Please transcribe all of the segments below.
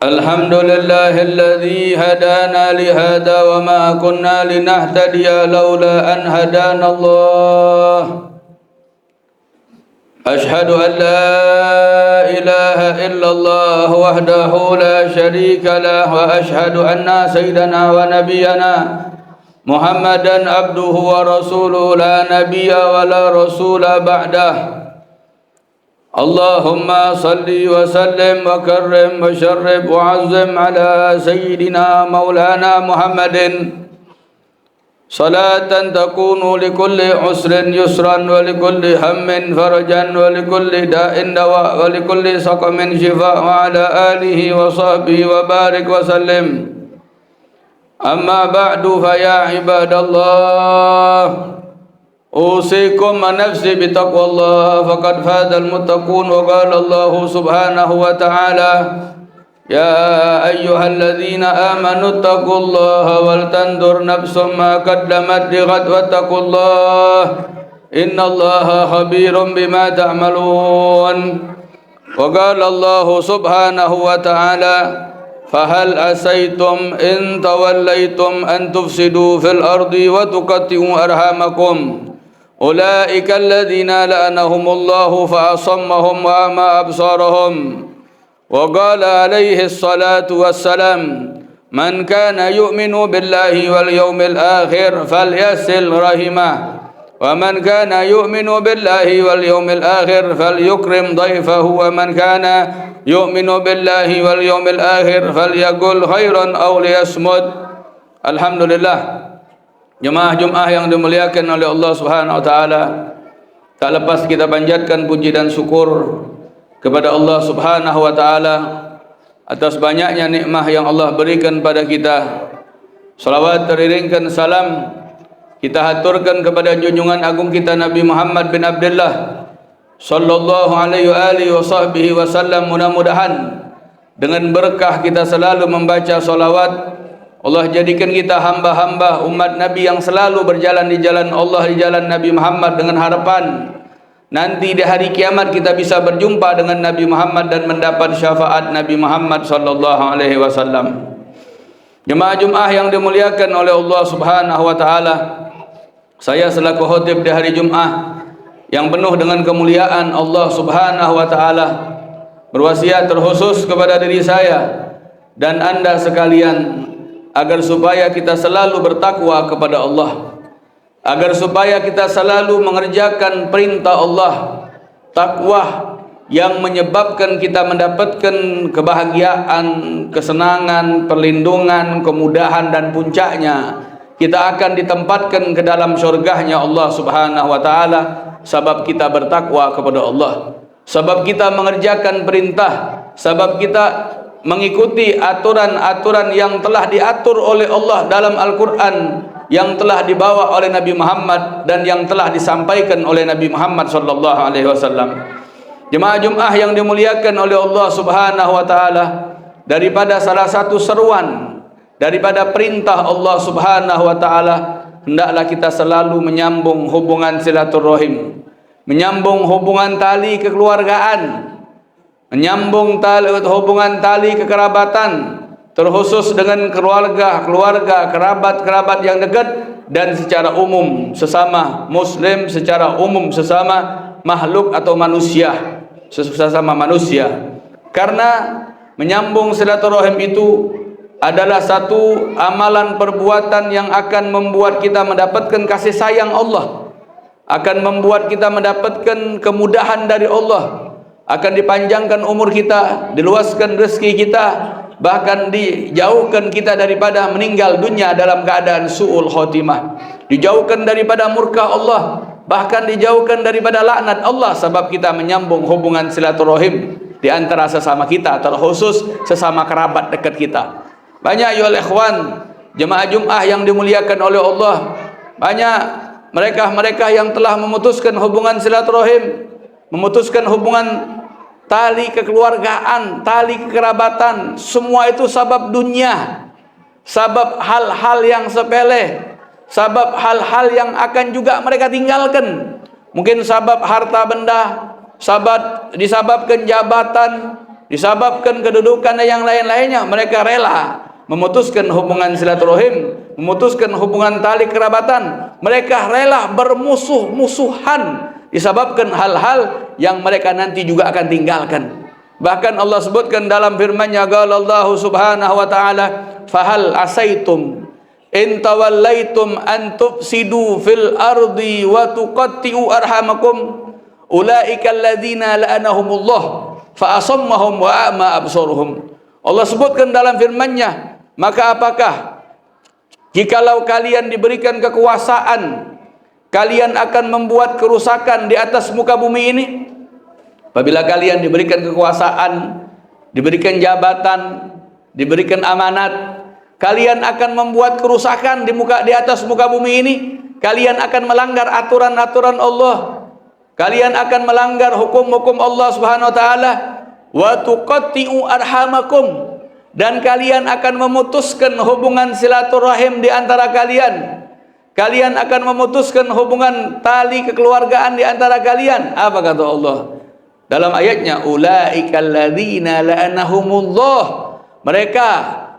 الحمد لله الذي هدانا لهذا وما كنا لنهتدي لولا أن هدانا الله أشهد أن لا إله إلا الله وحده لا شريك له وأشهد أن سيدنا ونبينا محمدا عبده ورسوله لا نبي ولا رسول بعده اللهم صل وسلم وكرم وشرف وعظم على سيدنا مولانا محمد صلاة تكون لكل عسر يسرا ولكل هم فرجا ولكل داء دواء ولكل سقم شفاء وعلى آله وصحبه وبارك وسلم أما بعد فيا عباد الله أوصيكم ونفسي بتقوى الله فقد فاز المتقون وقال الله سبحانه وتعالى يا أيها الذين آمنوا اتقوا الله ولتنظر نفس ما قدمت لغد واتقوا الله إن الله خبير بما تعملون وقال الله سبحانه وتعالى فهل عسيتم إن توليتم أن تفسدوا في الأرض وتقطعوا أرحامكم أولئك الذين لعنهم الله فأصمهم وأعمى أبصارهم وقال عليه الصلاة والسلام من كان يؤمن بالله واليوم الآخر فليصل رحمه ومن كان يؤمن بالله واليوم الآخر فليكرم ضيفه ومن كان يؤمن بالله واليوم الآخر فليقل خيرا أو ليصمت. Alhamdulillah, jemaah-jemaah yang dimuliakan oleh Allah Subhanahu wa taala, tak lepas kita panjatkan puji dan syukur kepada Allah Subhanahu wa taala atas banyaknya nikmat yang Allah berikan pada kita. Salawat teriringkan salam kita haturkan kepada junjungan agung kita Nabi Muhammad bin Abdullah sallallahu alaihi wasallam. Mudah-mudahan dengan berkah kita selalu membaca salawat, Allah jadikan kita hamba-hamba umat Nabi yang selalu berjalan di jalan Allah, di jalan Nabi Muhammad, dengan harapan nanti di hari kiamat kita bisa berjumpa dengan Nabi Muhammad dan mendapat syafaat Nabi Muhammad sallallahu alaihi wasallam. Jemaah-jemaah yang dimuliakan oleh Allah Subhanahu wa taala, saya selaku khotib di hari Jumat yang penuh dengan kemuliaan Allah Subhanahu wa taala berwasiat terkhusus kepada diri saya dan Anda sekalian agar supaya kita selalu bertakwa kepada Allah, agar supaya kita selalu mengerjakan perintah Allah. Takwa yang menyebabkan kita mendapatkan kebahagiaan, kesenangan, perlindungan, kemudahan, dan puncaknya kita akan ditempatkan ke dalam syurganya Allah Subhanahu wa taala sebab kita bertakwa kepada Allah, sebab kita mengerjakan perintah, sebab kita mengikuti aturan-aturan yang telah diatur oleh Allah dalam Al-Quran, yang telah dibawa oleh Nabi Muhammad dan yang telah disampaikan oleh Nabi Muhammad sallallahu alaihi wasallam. Jemaah-jemaah yang dimuliakan oleh Allah Subhanahu wa taala, daripada salah satu seruan daripada perintah Allah Subhanahu wa taala, hendaklah kita selalu menyambung hubungan silaturahim, menyambung hubungan tali kekeluargaan, menyambung hubungan tali kekerabatan, terkhusus dengan keluarga, kerabat yang dekat, dan secara umum sesama muslim, secara umum sesama makhluk atau manusia, sesama manusia. Karena menyambung silaturahim itu adalah satu amalan perbuatan yang akan membuat kita mendapatkan kasih sayang Allah, akan membuat kita mendapatkan kemudahan dari Allah, akan dipanjangkan umur kita, diluaskan rezeki kita, bahkan dijauhkan kita daripada meninggal dunia dalam keadaan su'ul khotimah, dijauhkan daripada murka Allah, bahkan dijauhkan daripada laknat Allah, sebab kita menyambung hubungan silaturahim di antara sesama kita, terkhusus sesama kerabat dekat kita. Banyak ya ikhwan, jemaah Jumat yang dimuliakan oleh Allah, banyak mereka yang telah memutuskan hubungan silaturahim, memutuskan hubungan tali kekeluargaan, tali kekerabatan, semua itu sabab dunia, sabab hal-hal yang sepele, sabab hal-hal yang akan juga mereka tinggalkan. Mungkin sabab harta benda, disababkan jabatan, disebabkan kedudukan dan yang lain-lainnya, mereka rela memutuskan hubungan silaturahim, memutuskan hubungan tali kerabatan. Mereka rela bermusuh-musuhan disebabkan hal-hal yang mereka nanti juga akan tinggalkan. Bahkan Allah sebutkan dalam firman-Nya, qala Allah Subhanahu wa taala, fahal asaitum in tawallaitum an tufsidu fil ardi wa tuqatti'u arhamakum ulaika alladzina la'anahumullah fa asammahum wa a'ma absaruhum. Allah sebutkan dalam firman-Nya, maka apakah jikalau kalian diberikan kekuasaan, kalian akan membuat kerusakan di atas muka bumi ini? Apabila kalian diberikan kekuasaan, diberikan jabatan, diberikan amanat, kalian akan membuat kerusakan di atas muka bumi ini. Kalian akan melanggar aturan-aturan Allah. Kalian akan melanggar hukum-hukum Allah Subhanahu wa taala. Wa tuqatti'u arhamakum, dan kalian akan memutuskan hubungan silaturahim di antara kalian. Kalian akan memutuskan hubungan tali kekeluargaan di antara kalian. Apa kata Allah dalam ayatnya? Ulaikal ladzina la'anahumullah. Mereka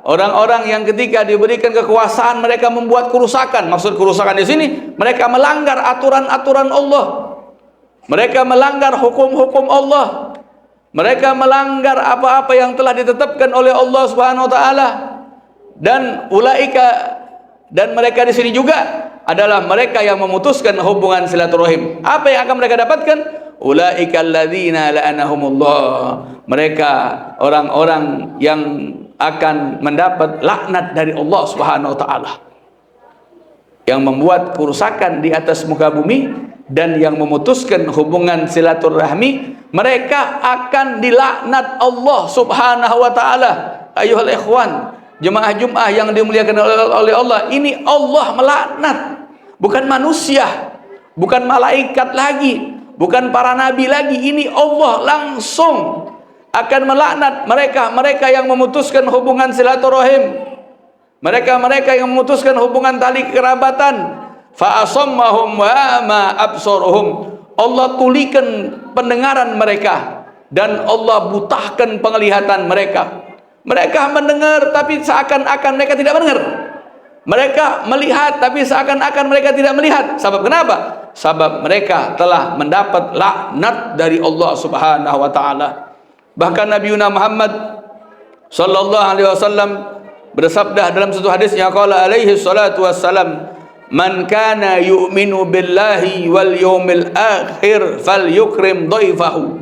orang-orang yang ketika diberikan kekuasaan mereka membuat kerusakan. Maksud kerusakan di sini, mereka melanggar aturan-aturan Allah. Mereka melanggar hukum-hukum Allah. Mereka melanggar apa-apa yang telah ditetapkan oleh Allah Subhanahu wa taala. Dan ulaika, dan mereka di sini juga adalah mereka yang memutuskan hubungan silaturahim. Apa yang akan mereka dapatkan? Ulaikal ladzina la'anahumullah. Mereka orang-orang yang akan mendapat laknat dari Allah Subhanahu wa taala, yang membuat kerusakan di atas muka bumi dan yang memutuskan hubungan silaturahmi. Mereka akan dilaknat Allah Subhanahu wa taala. Ayuhal ikhwan, jemaah Jumat yang dimuliakan oleh Allah, ini Allah melaknat, bukan manusia, bukan malaikat lagi, bukan para nabi lagi. Ini Allah langsung akan melaknat mereka yang memutuskan hubungan silaturahim, mereka yang memutuskan hubungan tali kerabatan. Fa asammahum wa ma absaruhum. Allah tulikan pendengaran mereka dan Allah butahkan penglihatan mereka. Mereka mendengar tapi seakan-akan mereka tidak mendengar. Mereka melihat tapi seakan-akan mereka tidak melihat. Sebab kenapa? Sebab mereka telah mendapat laknat dari Allah Subhanahu wa taala. Bahkan Nabi Muhammad sallallahu alaihi wasallam bersabda dalam satu hadisnya, qala alaihi salatu wassalam, man kana yu'minu billahi wal yawmil akhir falyukrim dhaifahu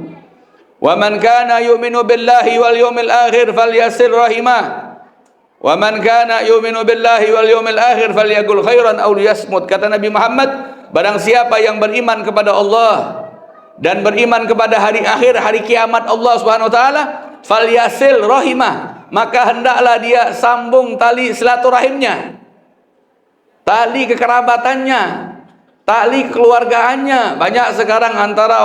wa man kana yu'minu billahi wal yawmil akhir falyasir rahimah wa man kana yu'minu billahi wal yawmil akhir falyaqul khairan aw liyasmut. Kata Nabi Muhammad, barang siapa yang beriman kepada Allah dan beriman kepada hari akhir, hari kiamat Allah Subhanahu wa taala, falyasil rahimah, maka hendaklah dia sambung tali silaturahimnya, tali kekerabatannya, tali kekeluargaannya. Banyak sekarang antara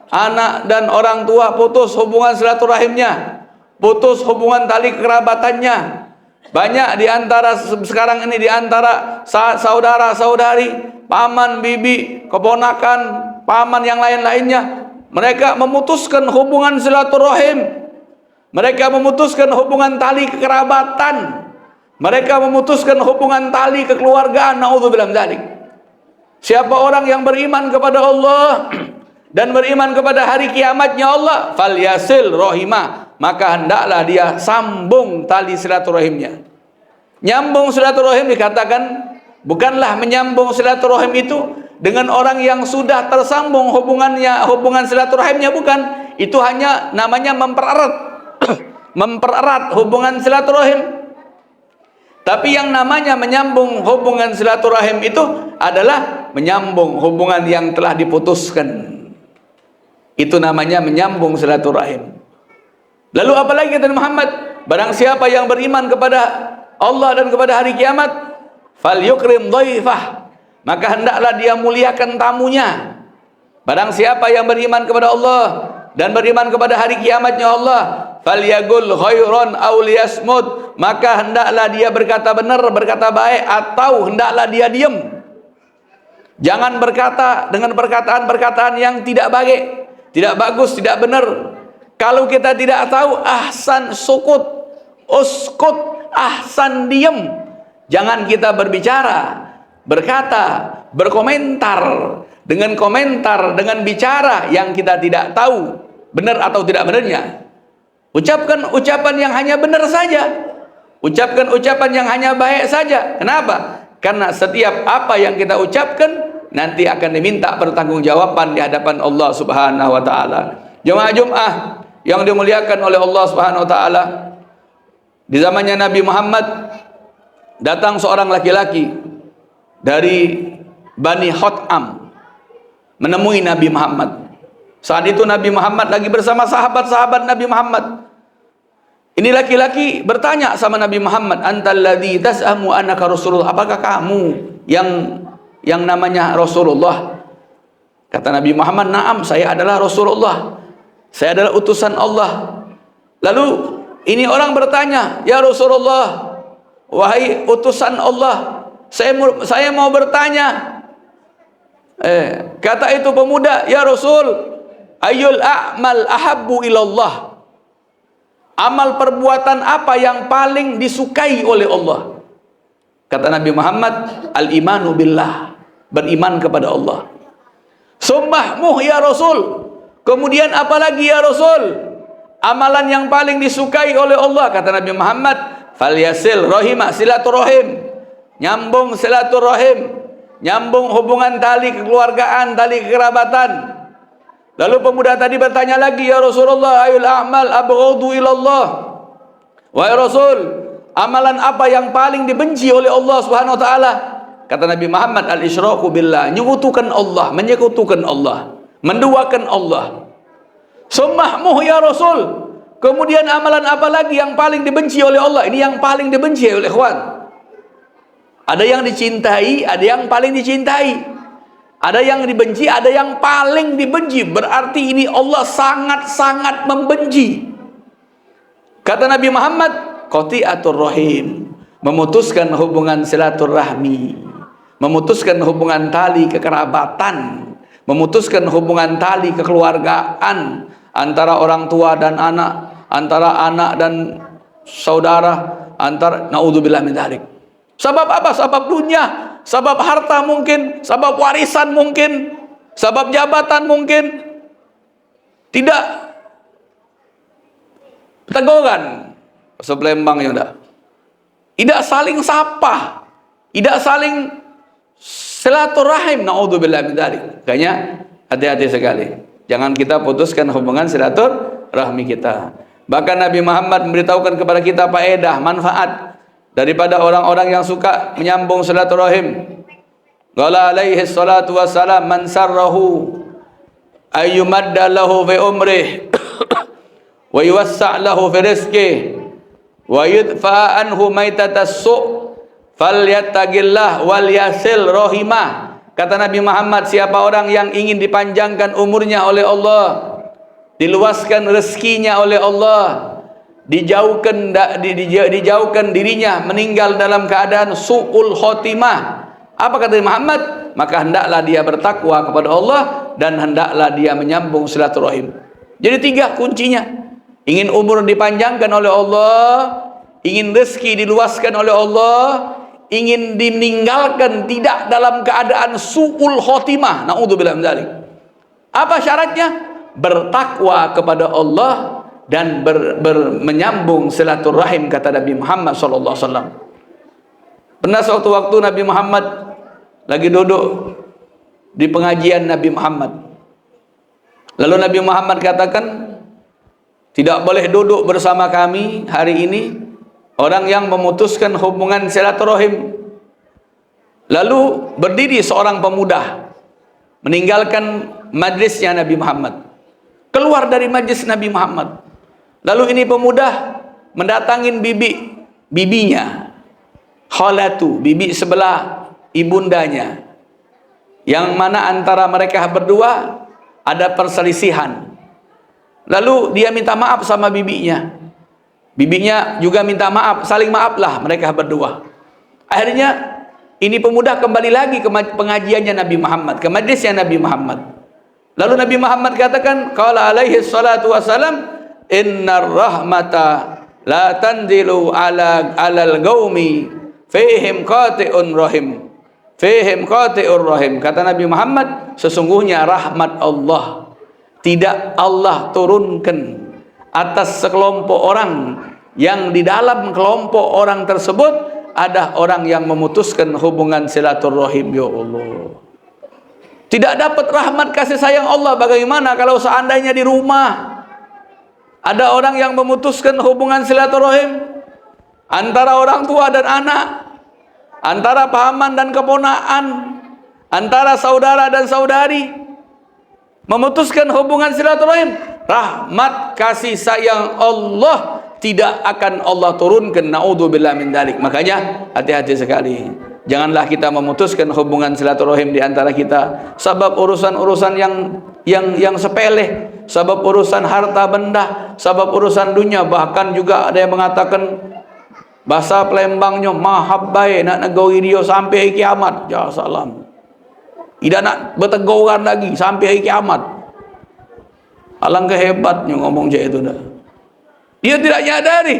anak dan orang tua putus hubungan silaturahimnya, putus hubungan tali kekerabatannya. Banyak di antara sekarang ini, di antara saudara-saudari, paman, bibi, keponakan, paman yang lain-lainnya, mereka memutuskan hubungan silaturahim. Mereka memutuskan hubungan tali kekerabatan. Mereka memutuskan hubungan tali kekeluargaan. Naudzubillah min dzalik. Siapa orang yang beriman kepada Allah dan beriman kepada hari kiamatnya Allah, falyasil rahimah, maka hendaklah dia sambung tali silaturahimnya. Nyambung silaturahim dikatakan bukanlah menyambung silaturahim itu dengan orang yang sudah tersambung hubungan silaturahimnya, bukan. Itu hanya namanya mempererat hubungan silaturahim. Tapi yang namanya menyambung hubungan silaturahim itu adalah menyambung hubungan yang telah diputuskan. Itu namanya menyambung silaturahim. Lalu apalagi kata Muhammad, barang siapa yang beriman kepada Allah dan kepada hari kiamat, falyukrim dhaifah, maka hendaklah dia muliakan tamunya. Barang siapa yang beriman kepada Allah dan beriman kepada hari kiamatnya Allah, falyaqul khairan aw liyasmut, maka hendaklah dia berkata benar, berkata baik, atau hendaklah dia diam. Jangan berkata dengan perkataan-perkataan yang tidak baik, tidak bagus, tidak benar. Kalau kita tidak tahu, ahsan sukut, uskut, ahsan diem. Jangan kita berbicara, berkata, berkomentar dengan bicara yang kita tidak tahu benar atau tidak benarnya. Ucapkan ucapan yang hanya benar saja. Ucapkan ucapan yang hanya baik saja. Kenapa? Karena setiap apa yang kita ucapkan nanti akan diminta pertanggungjawaban di hadapan Allah Subhanahu wa taala. Jemaah Jumat yang dimuliakan oleh Allah Subhanahu wa taala, di zamannya Nabi Muhammad datang seorang laki-laki dari Bani Khot'am menemui Nabi Muhammad. Saat itu Nabi Muhammad lagi bersama sahabat-sahabat Nabi Muhammad. Ini laki-laki bertanya sama Nabi Muhammad, "Antal ladzi tas'amu annaka Rasulullah?" Apakah kamu yang namanya Rasulullah? Kata Nabi Muhammad, "Na'am, saya adalah Rasulullah. Saya adalah utusan Allah." Lalu ini orang bertanya, "Ya Rasulullah, wahai utusan Allah, saya mau bertanya." Kata itu pemuda, "Ya Rasul, ayyul a'mal ahabbu ilallah?" Amal perbuatan apa yang paling disukai oleh Allah? Kata Nabi Muhammad, al-imanu billah, beriman kepada Allah. Summahmuh ya Rasul. Kemudian apa lagi ya Rasul? Amalan yang paling disukai oleh Allah, kata Nabi Muhammad, falyasil rahimah, silaturahim. Nyambung silaturahim, nyambung hubungan tali kekeluargaan, tali kekerabatan. Lalu pemuda tadi bertanya lagi, "Ya Rasulullah, ayul a'mal abghadu ilallah?" Wahai Rasul, amalan apa yang paling dibenci oleh Allah Subhanahu wa taala? Kata Nabi Muhammad, al-isyraku billah, menyekutukan Allah, menyekutukan Allah, menduakan Allah. Summahmuh ya Rasul. Kemudian amalan apa lagi yang paling dibenci oleh Allah? Ini yang paling dibenci oleh ikhwan. Ada yang dicintai, ada yang paling dicintai. Ada yang dibenci, ada yang paling dibenci. Berarti ini Allah sangat-sangat membenci. Kata Nabi Muhammad, qati'atur rahim, memutuskan hubungan silaturahmi, memutuskan hubungan tali kekerabatan, memutuskan hubungan tali kekeluargaan antara orang tua dan anak, antara anak dan saudara, antara naudzubillah min dzalik. Sebab apa? Sebab dunia, sebab harta mungkin, sebab warisan mungkin, sebab jabatan mungkin. Tidak teguran Selembang ya udah. Tidak saling sapa, tidak saling silaturahim, naudzubillah min dzalik. Kayaknya hati-hati sekali. Jangan kita putuskan hubungan silaturahmi kita. Bahkan Nabi Muhammad memberitahukan kepada kita faedah, manfaat daripada orang-orang yang suka menyambung silaturahim. Qala alaihi salatu wassalam, man sarrahu ayyumadda lahu fi umrih wa yuwassa' lahu fi rizqihi wa yudfa anhu maitatas su' falyattaqillah wal yasil rahimah. Kata Nabi Muhammad, siapa orang yang ingin dipanjangkan umurnya oleh Allah, diluaskan rezekinya oleh Allah, dijauhkan dirinya meninggal dalam keadaan su'ul khotimah. Apa kata Muhammad? Maka hendaklah dia bertakwa kepada Allah dan hendaklah dia menyambung silaturahim. Jadi 3 kuncinya. Ingin umur dipanjangkan oleh Allah, ingin rezeki diluaskan oleh Allah, ingin dimeninggalkan tidak dalam keadaan su'ul khotimah. Naudzubillah min dzalik. Apa syaratnya? Bertakwa kepada Allah dan menyambung silaturahim, kata Nabi Muhammad sallallahu alaihi wasallam. Pernah suatu waktu Nabi Muhammad lagi duduk di pengajian Nabi Muhammad. Lalu Nabi Muhammad katakan, tidak boleh duduk bersama kami hari ini orang yang memutuskan hubungan silaturahim. Lalu berdiri seorang pemuda meninggalkan majlisnya Nabi Muhammad, keluar dari majlis Nabi Muhammad. Lalu ini pemuda mendatangin bibinya, khalatu, bibi sebelah ibundanya, yang mana antara mereka berdua ada perselisihan. Lalu dia minta maaf sama bibinya, bibinya juga minta maaf, saling maaflah mereka berdua. Akhirnya ini pemuda kembali lagi ke pengajiannya Nabi Muhammad, ke majlisnya Nabi Muhammad. Lalu Nabi Muhammad katakan, qala alaihi salatu wassalam, innar rahmata la tanzilu alal gaumi fihim qati'un rahim. Fihim qati'ur rahim. Kata Nabi Muhammad, sesungguhnya rahmat Allah tidak Allah turunkan atas sekelompok orang yang di dalam kelompok orang tersebut ada orang yang memutuskan hubungan silaturahim. Ya Allah, tidak dapat rahmat kasih sayang Allah. Bagaimana kalau seandainya di rumah ada orang yang memutuskan hubungan silaturahim antara orang tua dan anak, antara paman dan keponakan, antara saudara dan saudari, memutuskan hubungan silaturahim, rahmat kasih sayang Allah tidak akan Allah turunkan. Naudzubillah min dzalik. Makanya hati-hati sekali. Janganlah kita memutuskan hubungan silaturahim di antara kita sebab urusan-urusan yang sepele, sebab urusan harta benda, sebab urusan dunia. Bahkan juga ada yang mengatakan bahasa Palembangnya mahabbai nak negoi dia sampai kiamat. Ya salam. Tidak nak berteguran lagi sampai kiamat. Alangkah hebatnya ngomong je itu dah. Dia tidak nyadari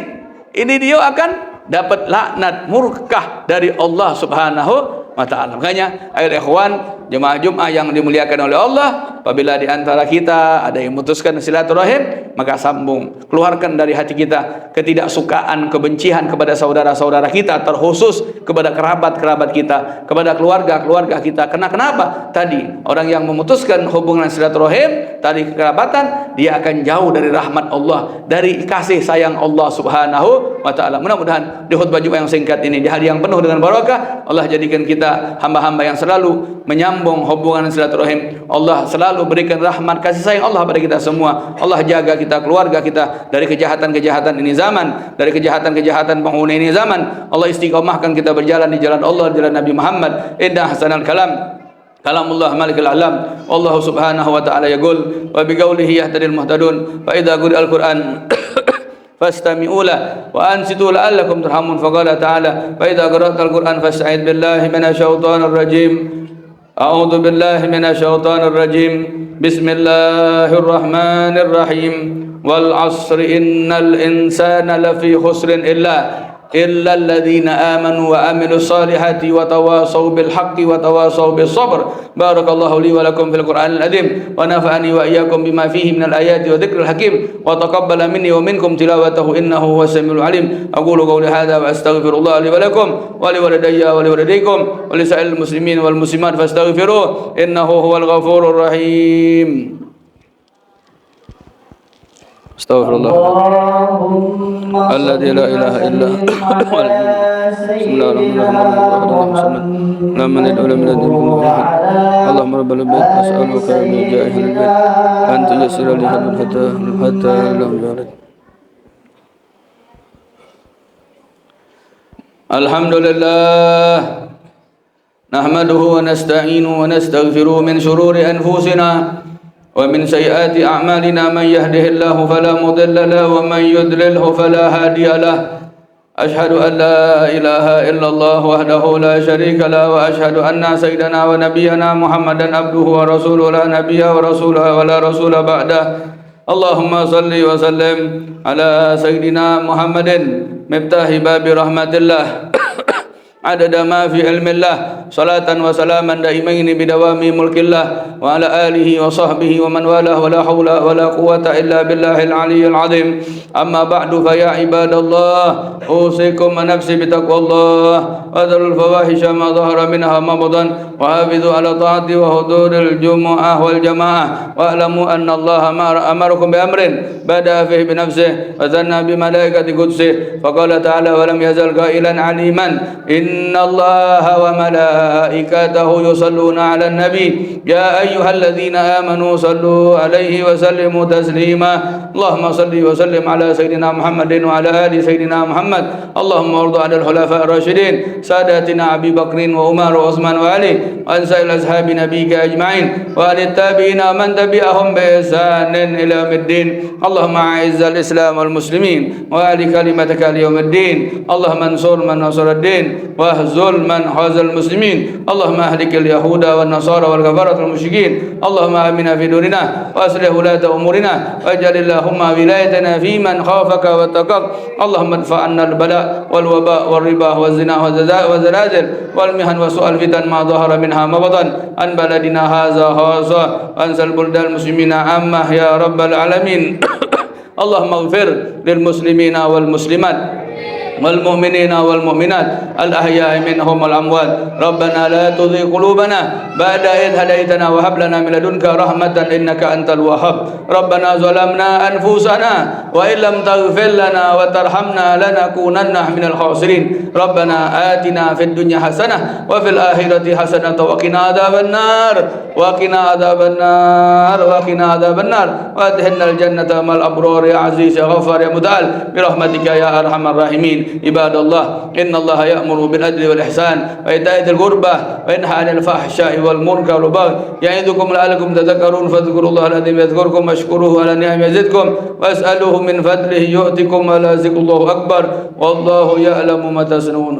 ini dia akan dapat laknat murkah dari Allah Subhanahu wa ta'ala. Makanya ayat ikhwan jemaah Jumat yang dimuliakan oleh Allah, apabila di antara kita ada yang memutuskan silaturahim, maka sambung, keluarkan dari hati kita ketidaksukaan, kebencian kepada saudara-saudara kita, terkhusus kepada kerabat-kerabat kita, kepada keluarga-keluarga kita. Kenapa? Tadi orang yang memutuskan hubungan silaturahim, tadi kekerabatan, dia akan jauh dari rahmat Allah, dari kasih sayang Allah Subhanahu wa ta'ala. Mudah-mudahan di khutbah Jumat yang singkat ini, di hari yang penuh dengan barakah, Allah jadikan kita hamba-hamba yang selalu menyambung hubungan silaturahim. Allah selalu berikan rahmat kasih sayang Allah pada kita semua. Allah jaga kita, keluarga kita dari kejahatan-kejahatan ini zaman, dari kejahatan-kejahatan penghuni ini zaman. Allah istiqomahkan kita berjalan di jalan Allah, jalan Nabi Muhammad. Indah hasanal kalam kalamullah malikul alam. Allah subhanahu wa ta'ala yaqul wa biqaulihi yahtadil muhtadun fa idza quri'al Qur'an fastami'u lahu wa ansitu la'allakum turhamun. Faqala ta'ala fa idza qara'tal Qur'an fasta'id billahi minasyaitonir rajim. A'udzu billahi minasyaitonir rajim. Bismillahirrahmanirrahim. Wal 'asri innal insana lafi khusrin illa الذين آمنوا وعملوا الصالحات وتواصوا بالحق وتواصوا بالصبر. بارك الله لي ولكم في القرآن العظيم ونفعني وإياكم بما فيه من الآيات وذكر الحكيم وتقبل مني ومنكم تلاوته إنه هو السميع العليم. أقول قولي هذا وأستغفر الله لي ولكم ولوالدي ولوالديكم ولسائر المسلمين والمسلمات فاستغفروه إنه هو الغفور الرحيم. Astaghfirullah alladzi la ilaha illa huwa. Bismillahirrahmanirrahim. Allahumma rabbal bait as'aluka bi jahil bait an tuyassira li hatta lam yarid. Alhamdulillah nahmaduhu wa nasta'inuhu wa nastaghfiruhu min shururi anfusina ومن سيئات أعمالنا من يهده الله فلا مضل له ومن يضلله فلا هادي له. أشهد أن لا إله إلا الله وحده لا شريك له وأشهد أن سيدنا ونبينا محمدا عبده ورسوله لا نبي ورسول ولا رسول بعده. اللهم صل وسلم على سيدنا محمد مفتاح باب رحمة الله عدد ما في علم الله صلاة وسلاما دائمين بدوام ملك الله وعلى آله وصحبه ومن والاه ولا حول ولا قوة إلا بالله العلي العظيم. أما بعد فيا عباد الله أوصيكم ونفسي بتقوى الله وذروا الفواحش ما ظهر منها ما بطن وحافظوا على طاعة وحضور الجمعة والجماعة واعلموا أن الله أمركم بأمر بدأ فيه بنفسه وثنى بملائكة قدسه فقال تعالى ولم يزل قائلا عليما إن الله وملائكته يصلون على النبي يا أيها الذين آمنوا صلوا عليه وسلموا تسليما. اللهم صل وسلم على سيدنا محمد وعلى آل سيدنا محمد. اللهم ارض عن الخلفاء الراشدين ساداتنا أبي بكر وعمر وعثمان وعلي وعن سائر أصحاب نبيك أجمعين وعن التابعين من تبعهم بإحسان إلى يوم الدين. اللهم أعز الإسلام والمسلمين وأعل كلمتك ليوم الدين. اللهم انصر من نصر الدين واهزل من خذل المسلمين اللهم أهلك اليهود والنصارى والكفرة والمشركين اللهم آمنا في دورنا وأصلح ولاة أمورنا واجعل اللهم ولايتنا في من خافك واتقاك اللهم ادفع عنا البلاء والوباء والربا والزنا والزلازل والمحن وسوء الفتن ما ظهر منها ما بطن عن بلدنا هذا خاصة وانزل بلدان المسلمين عامة يا رب العالمين اللهم اغفر للمسلمين والمسلمات والمؤمنين والمؤمنات الأحياء منهم والأموات ربنا لا تزغ قلوبنا بعد إذ هديتنا وهب لنا من لدنك رحمة إنك أنت الوهاب ربنا ظلمنا أنفسنا وإن لم تغفر لنا وترحمنا لنكونن من الخاسرين ربنا آتنا في الدنيا حسنة وفي الآخرة حسنة وقنا عذاب النار وقنا عذاب النار وقنا عذاب النار وادخلنا الجنة مع الأبرار يا عزيز يا غفار يا متعال برحمتك يا أرحم الراحمين عباد الله إن الله يأمر بالعدل والإحسان وإيتاء ذي القربى وينهى عن الفحشاء والمنكر والبغي يعظكم لعلكم تذكرون فاذكروا الله العظيم يذكركم واشكروه على نعم يزدكم واسألوه من فضله يؤتكم ولا ذكر الله أكبر والله يعلم ما تصنعون.